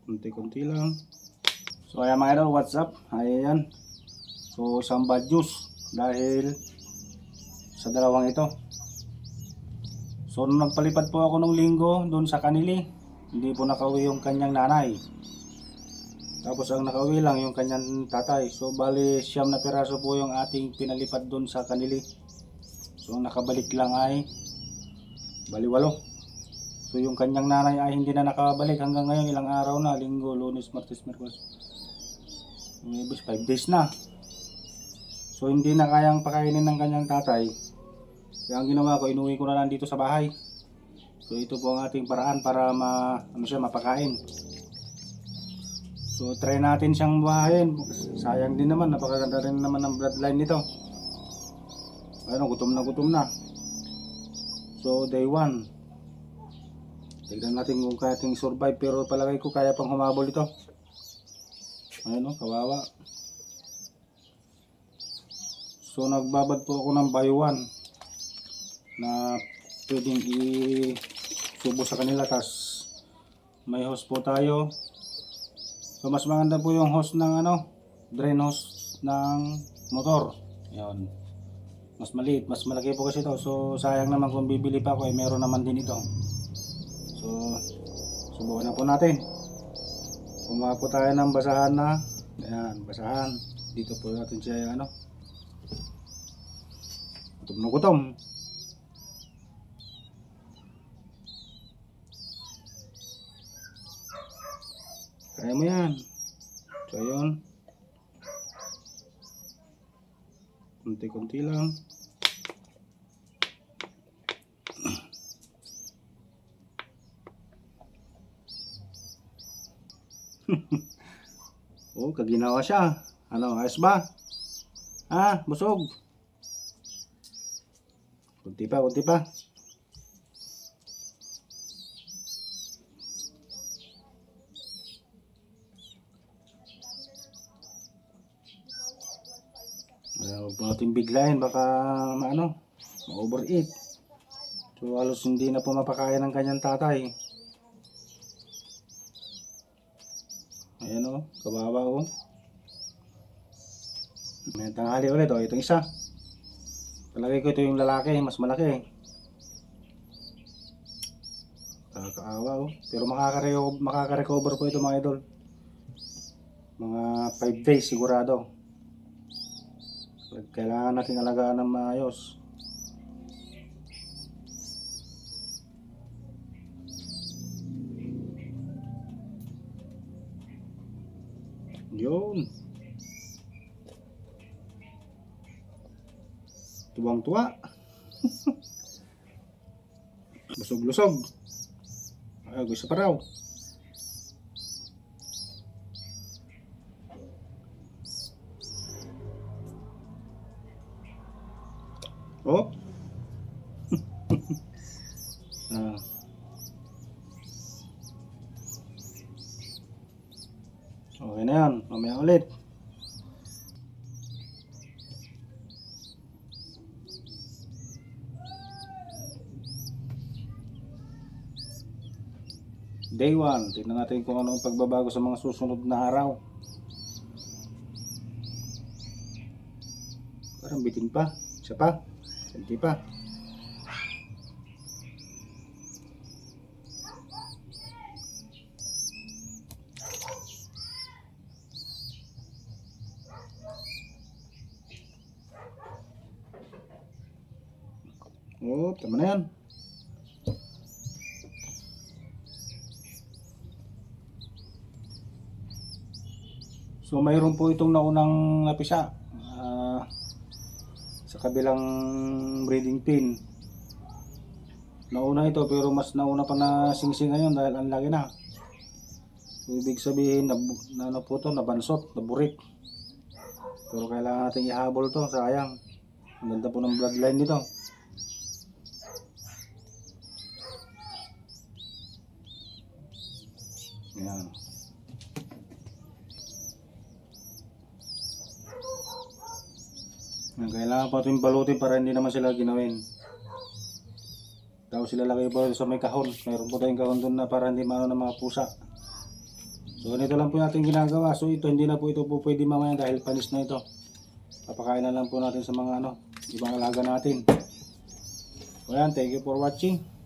Kunti-kunti lang. So ayan mga idol, what's up? Ayan. So isang bad news dahil sa dalawang ito. So nung nagpalipad po ako nung linggo doon sa kanili, hindi po nakauwi yung kanyang nanay. Tapos ang nakauwi lang yung kanyang tatay. So bali 9 na piraso po yung ating pinalipad doon sa kanili. So ang nakabalik lang ay bali 8. So yung kanyang nanay ay hindi na nakabalik hanggang ngayon, ilang araw na, linggo, lunes, martes, merkules. Maybe 5 days na. So hindi na kayang pakainin ng kanyang tatay. Kaya ang ginawa ko, inuwi ko na lang dito sa bahay. So ito po ang ating paraan para mapakain. So try natin siyang buhayin. Sayang din naman, napakaganda rin naman ng bloodline nito. Ayun, gutom na. So day 1. Tignan natin kung kaya ating survive, pero palagay ko kaya pang humabol ito. Ayun, kawawa. So nagbabad po ako ng buy one na pwedeng isubo sa kanila, tas may hose po tayo. So mas maganda po yung hose ng drain hose ng motor. Ayun. Mas maliit, mas malaki po kasi ito. So sayang naman kung bibili pa ako, meron naman din ito. So subukan na po natin. Kumuha po tayo ng basahan na. Ayan, basahan. Dito po natin siya gutom na gutom. Kaya mo yan. So ayun, kunti-kunti lang. Oh, kaginawa siya. Ayos ba? Busog. Kunti pa. Huwag po natin biglayin, baka ma-overeat. So halos hindi na po mapakain ng kanyang tatay. Ayan kawawa May tanghali ulit itong isa. Palagay ko ito yung lalaki, mas malaki. Kakaawa Pero makaka-recover po ito mga idol. Mga 5 days sigurado. Kailangan natin alagaan ng maayos. Yun. Tuwang-tuwa. Busog-lusog. Gusto pa raw. Oh. Okay na yan. Mamaya ulit. Day 1. Tignan natin kung ano ang pagbabago sa mga susunod na araw. Parang bitin pa. Isa pa. Hindi pa. Oh, tama na yan. So mayroon po itong naunang napisa sa kabilang breeding pin. Nauna ito, pero mas nauna pa na singsing ngayon dahil ang laki na. So, ibig sabihin nabansot, naburik. Pero kailangan natin ihabol to, sayang. Ang ganda po ng bloodline nito. Ayan. Kailangan pa ito balutin para hindi naman sila ginawin. Tapos sila lagay po sa may kahon. Mayroon po tayong kahon doon na para hindi maano ng mga pusa. So ganito lang po natin ginagawa. So ito hindi na po ito po pwede mamaya dahil panis na ito. Papakain na lang po natin sa mga ibang alaga natin. So yan, thank you for watching.